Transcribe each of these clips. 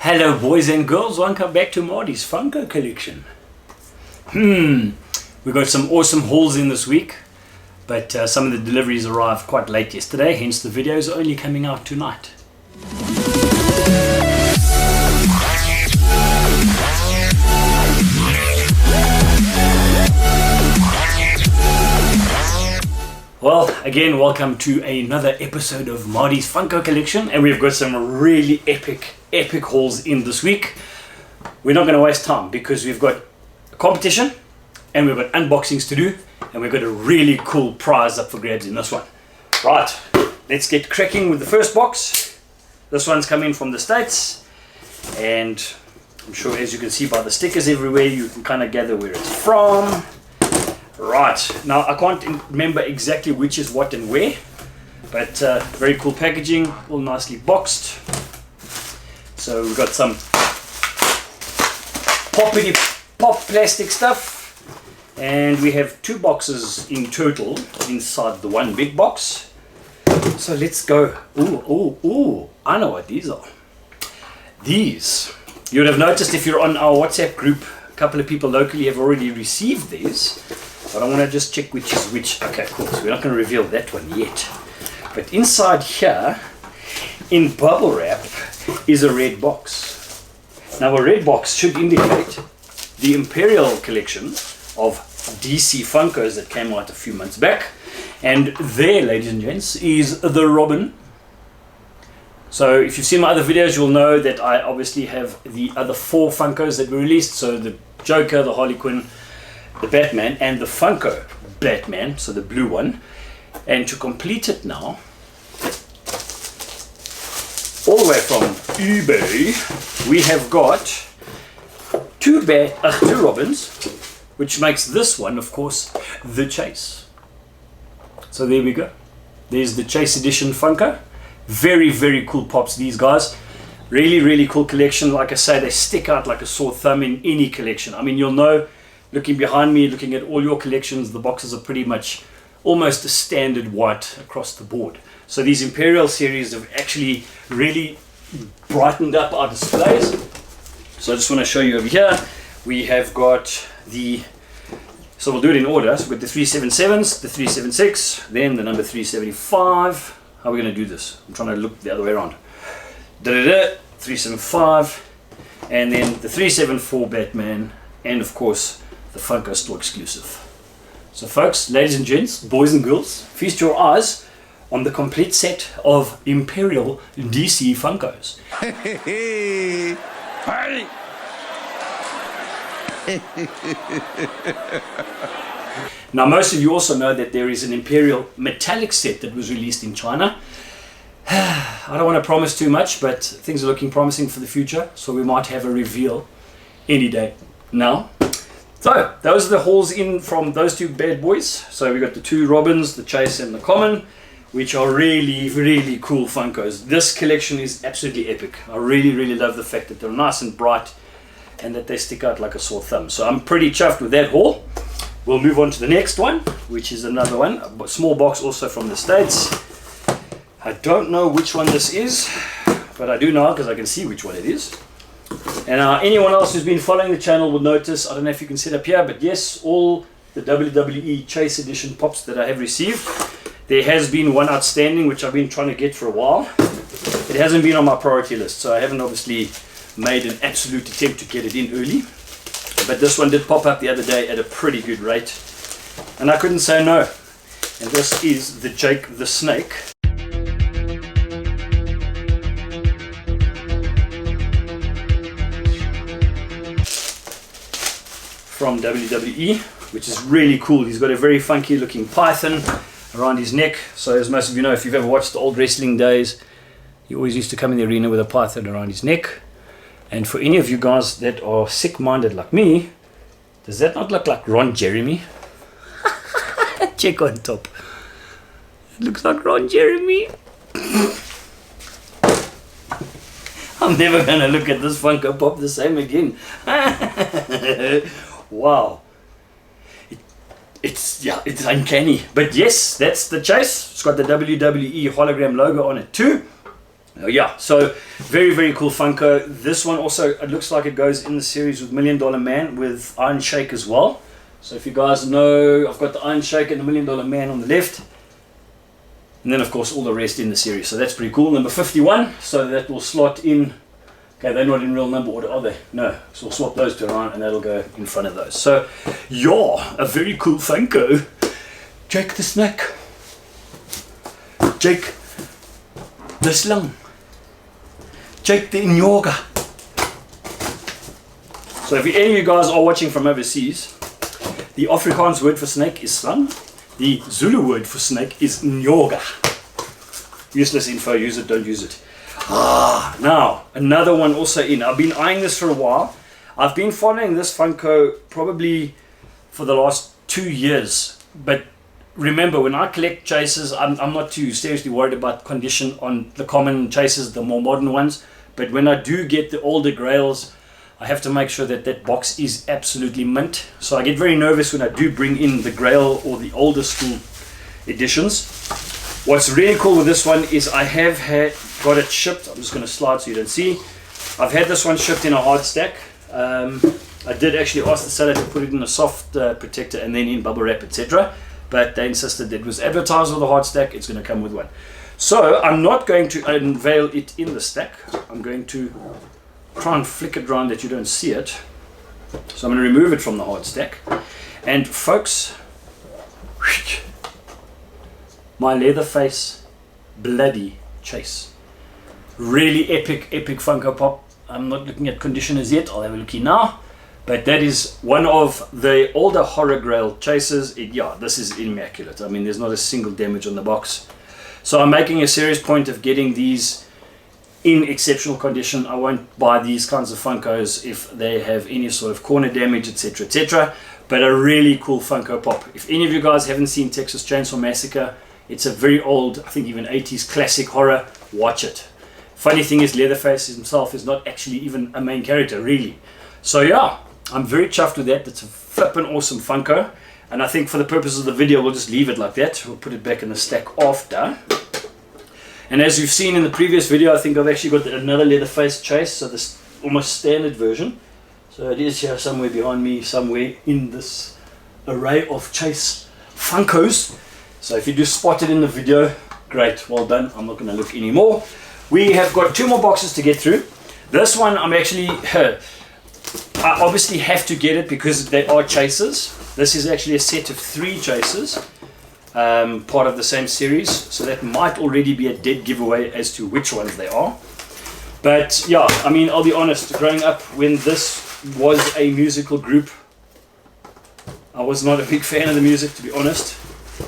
Hello boys and girls, welcome back to Marty's Funko collection. We got some awesome hauls in this week, but some of the deliveries arrived quite late yesterday, hence the videos are only coming out tonight. Well, again, welcome to another episode of Marty's Funko collection, and we've got some really epic hauls in this week. We're not going to waste time because we've got a competition and we've got unboxings to do, and we've got a really cool prize up for grabs in this one. Right, let's get cracking with the first box. This one's coming from the States, and I'm sure as you can see by the stickers everywhere, you can kind of gather where it's from. Right, now I can't remember exactly which is what and where, but very cool packaging, all nicely boxed. So we've got some pop plastic stuff, and we have two boxes in total inside the one big box. So let's go. Ooh, I know what these are. These, you would have noticed if you're on our WhatsApp group, a couple of people locally have already received these. But I want to just check which is which. Okay, cool. So we're not going to reveal that one yet. But inside here, in bubble wrap, is a red box. Now a red box should indicate the Imperial collection of DC Funkos that came out a few months back. And there, ladies and gents, is the Robin. So if you've seen my other videos, you'll know that I obviously have the other 4 Funkos that were released. So the Joker, the Harley Quinn, the Batman, and the Funko Batman, so the blue one. And to complete it now, all the way from eBay, we have got two Robins, which makes this one, of course, the Chase. So there we go. There's the Chase edition Funko. Very cool pops, these guys. Really cool collection. Like I say, they stick out like a sore thumb in any collection. I mean, you'll know, looking behind me, looking at all your collections, the boxes are pretty much almost a standard white across the board. So these Imperial series have actually really brightened up our displays. So I just want to show you over here, we have got the, so we'll do it in order. So we've got the 377s, the 376, then the number 375. How are we going to do this? I'm trying to look the other way around. 375, and then the 374 Batman, and of course the Funko Store exclusive. So folks, ladies and gents, boys and girls, feast your eyes on the complete set of Imperial DC Funkos. Now most of you also know that there is an Imperial metallic set that was released in China. I don't want to promise too much, but things are looking promising for the future, so we might have a reveal any day now. So those are the hauls in from those two bad boys. So we got the two Robins, the Chase and the Common, which are really cool Funkos. This collection is absolutely epic. I really love the fact that they're nice and bright and that they stick out like a sore thumb. So I'm pretty chuffed with that haul. We'll move on to the next one, which is another one, a small box also from the States. I don't know which one this is, but I do know because I can see which one it is. And anyone else who's been following the channel will notice, I don't know if you can see it up here, but yes, all the WWE Chase Edition pops that I have received, there has been one outstanding which I've been trying to get for a while. It hasn't been on my priority list, so I haven't obviously made an absolute attempt to get it in early. But this one did pop up the other day at a pretty good rate, and I couldn't say no. And this is the Jake the Snake. From WWE, which is really cool. He's got a very funky looking python around his neck. So as most of you know, if you've ever watched the old wrestling days, he always used to come in the arena with a python around his neck. And for any of you guys that are sick-minded like me, does that not look like Ron Jeremy? Check on top. It looks like Ron Jeremy. I'm never going to look at this Funko Pop the same again. Wow, it's uncanny. But yes, that's the Chase. It's got the WWE hologram logo on it too. Oh, yeah, so very, very cool Funko. This one also, it looks like it goes in the series with $1 Million Man with Iron Shake as well. So if you guys know, I've got the Iron Shake and the $1 Million Man on the left. And then of course all the rest in the series. So that's pretty cool. Number 51, so that will slot in. Okay, they're not in real number order, are they? No, so we'll swap those two around and that'll go in front of those. So, yeah, a very cool Funko. Jake the Snake. Jake the Slung. Jake the Nyoga. So if any of you guys are watching from overseas, the Afrikaans word for snake is slung. The Zulu word for snake is Nyoga. Useless info, use it, don't use it. Now, another one also in. I've been eyeing this for a while. I've been following this Funko probably for the last 2 years. But remember, when I collect chasers, I'm not too seriously worried about condition on the common chasers, the more modern ones. But when I do get the older grails, I have to make sure that that box is absolutely mint. So I get very nervous when I do bring in the grail or the older school editions. What's really cool with this one is I have got it shipped. I'm just going to slide so you don't see. I've had this one shipped in a hard stack. I did actually ask the seller to put it in a soft protector and then in bubble wrap, etc. But they insisted that it was advertised with a hard stack. It's going to come with one. So I'm not going to unveil it in the stack. I'm going to try and flick it around that you don't see it. So I'm going to remove it from the hard stack. And folks, my Leatherface bloody chase. Really epic Funko Pop. I'm not looking at conditioners yet. I'll have a look here now. But that is one of the older horror grail chasers. Yeah, this is immaculate. I mean, there's not a single damage on the box. So I'm making a serious point of getting these in exceptional condition. I won't buy these kinds of Funkos if they have any sort of corner damage, etc, etc. But a really cool Funko Pop. If any of you guys haven't seen Texas Chainsaw Massacre, it's a very old, I think even 80s classic horror. Watch it. Funny thing is, Leatherface himself is not actually even a main character, really. So yeah, I'm very chuffed with that. It's a flippin' awesome Funko. And I think for the purpose of the video, we'll just leave it like that. We'll put it back in the stack after. And as you've seen in the previous video, I think I've actually got another Leatherface chase. So this almost standard version. So it is here somewhere behind me, somewhere in this array of chase Funkos. So if you do spot it in the video, great, well done. I'm not going to look anymore. We have got 2 more boxes to get through. This one I'm actually, I obviously have to get it because they are chasers. This is actually a set of 3 chasers, part of the same series. So that might already be a dead giveaway as to which ones they are. But yeah, I mean, I'll be honest, growing up when this was a musical group, I was not a big fan of the music, to be honest.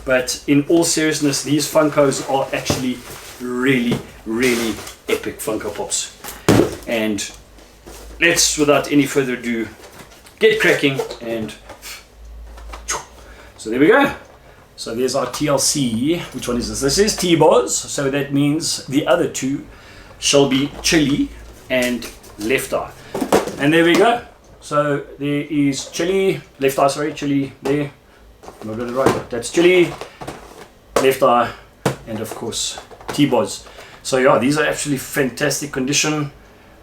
But in all seriousness, these Funkos are actually really, really epic Funko Pops. And let's, without any further ado, get cracking. And so there we go. So there's our TLC. Which one is this? This is T-Boz. So that means the other 2 shall be Chili and Left Eye. And there we go. So there is Chili, Left Eye, sorry, Chili there. I'm going to right. That's Chili, Left Eye, and of course T-Boz. So yeah, these are actually fantastic condition.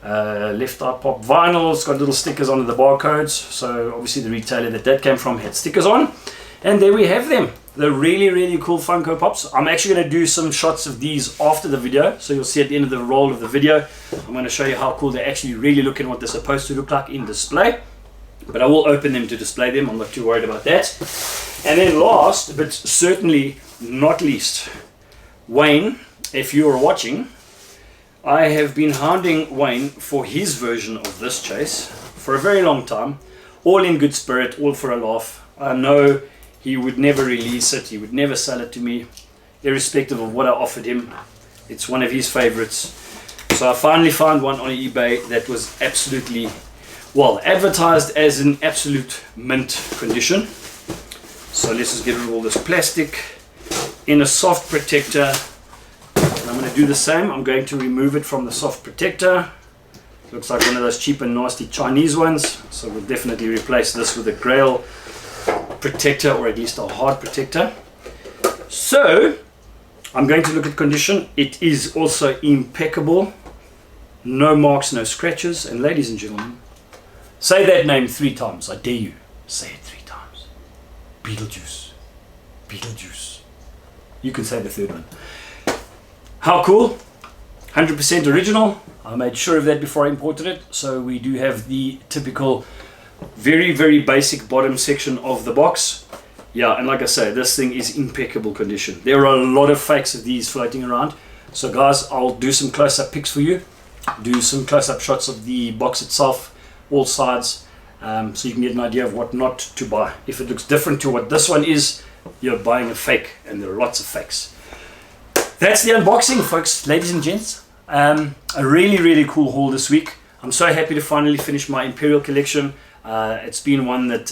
Left Eye Pop vinyl. It's got little stickers under the barcodes. So obviously the retailer that came from had stickers on. And there we have them. The really, really cool Funko Pops. I'm actually going to do some shots of these after the video. So you'll see at the end of the roll of the video. I'm going to show you how cool they actually really look and what they're supposed to look like in display. But I will open them to display them. I'm not too worried about that. And then last, but certainly not least, Wayne, if you are watching, I have been hounding Wayne for his version of this chase for a very long time. All in good spirit, all for a laugh. I know he would never release it. He would never sell it to me, irrespective of what I offered him. It's one of his favorites. So I finally found one on eBay that was absolutely, well, advertised as an absolute mint condition. So let's just get rid of all this plastic in a soft protector. And I'm going to do the same. I'm going to remove it from the soft protector. Looks like one of those cheap and nasty Chinese ones. So we'll definitely replace this with a Grail protector, or at least a hard protector. So I'm going to look at condition. It is also impeccable. No marks, no scratches. And ladies and gentlemen, say that name 3 times. I dare you. Say it 3 times. Beetlejuice. Beetlejuice. You can say the 3rd one. How cool. 100% original. I made sure of that before I imported it. So we do have the typical very, very basic bottom section of the box. Yeah, and like I say, this thing is impeccable condition. There are a lot of fakes of these floating around. So guys, I'll do some close-up pics for you. Do some close-up shots of the box itself, all sides, so you can get an idea of what not to buy. If it looks different to what this one is, you're buying a fake, and there are lots of fakes. That's the unboxing, folks, ladies and gents. A really, really cool haul this week. I'm so happy to finally finish my Imperial collection. It's been one that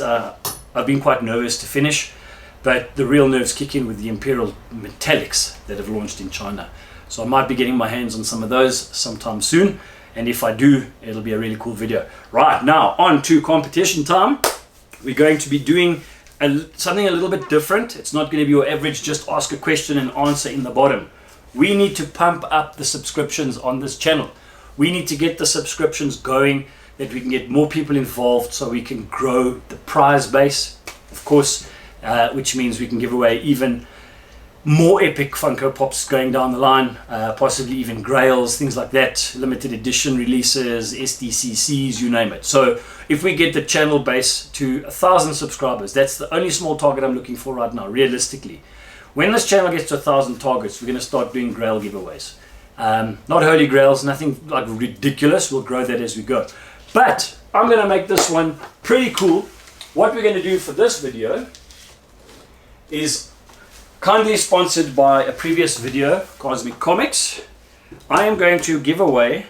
I've been quite nervous to finish, but the real nerves kick in with the Imperial metallics that have launched in China. So I might be getting my hands on some of those sometime soon, and if I do, it'll be a really cool video. Right, now on to competition time. We're going to be doing something a little bit different. It's not going to be your average just ask a question and answer in the bottom. We need to pump up the subscriptions on this channel. We need to get the subscriptions going, that we can get more people involved so we can grow the prize base, of course, which means we can give away even more epic Funko Pops going down the line, possibly even grails, things like that, limited edition releases, SDCCs, you name it. So if we get the channel base to 1,000 subscribers, that's the only small target I'm looking for right now, realistically. When this channel gets to 1,000 targets, we're going to start doing grail giveaways. Not holy grails, nothing like ridiculous. We'll grow that as we go. But I'm going to make this one pretty cool. What we're going to do for this video is, kindly sponsored by a previous video, Cosmic Comics, I am going to give away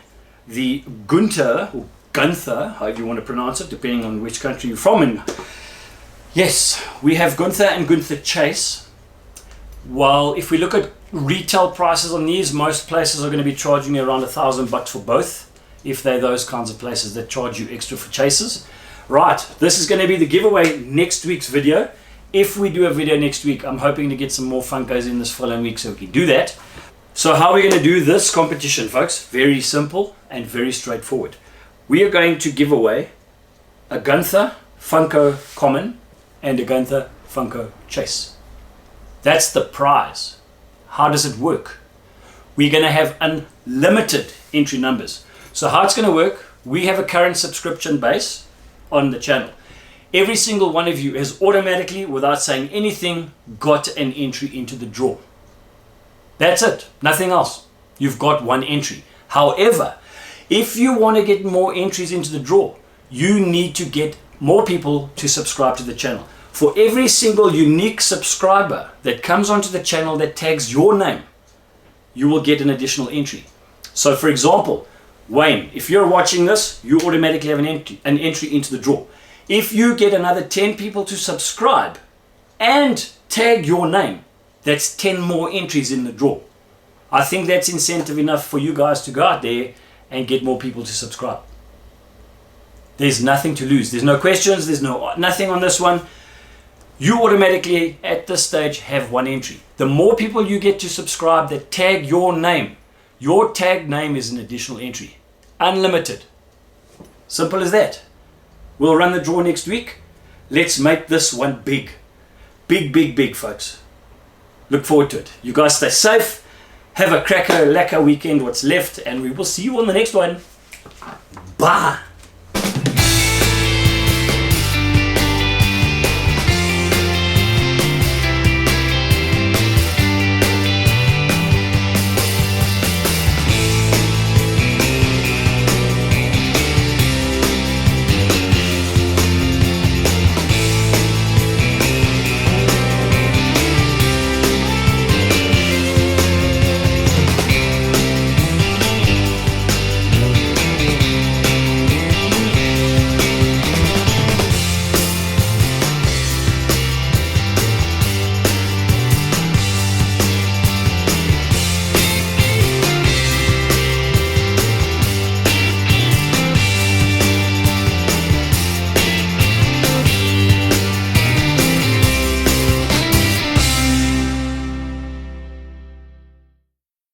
the Gunther, or Gunther, however you want to pronounce it, depending on which country you're from. And yes, we have Gunther and Gunther Chase. Well, if we look at retail prices on these, most places are going to be charging you around $1,000 for both, if they're those kinds of places that charge you extra for chases. Right, this is going to be the giveaway next week's video. If we do a video next week, I'm hoping to get some more Funkos in this following week so we can do that. So how are we going to do this competition, folks? Very simple and very straightforward. We are going to give away a Gunther Funko Common and a Gunther Funko Chase. That's the prize. How does it work? We're going to have unlimited entry numbers. So how it's going to work, we have a current subscription base on the channel. Every single one of you has automatically, without saying anything, got an entry into the draw. That's it, nothing else. You've got one entry. However, if you want to get more entries into the draw, you need to get more people to subscribe to the channel. For every single unique subscriber that comes onto the channel that tags your name, you will get an additional entry. So for example, Wayne, if you're watching this, you automatically have an entry into the draw. If you get another 10 people to subscribe and tag your name, that's 10 more entries in the draw. I think that's incentive enough for you guys to go out there and get more people to subscribe. There's nothing to lose. There's no questions. There's nothing on this one. You automatically, at this stage, have one entry. The more people you get to subscribe that tag your name, your tag name is an additional entry. Unlimited. Simple as that. We'll run the draw next week. Let's make this one big. Big, big, big, folks. Look forward to it. You guys stay safe. Have a cracker, lacquer weekend, what's left, and we will see you on the next one. Bye.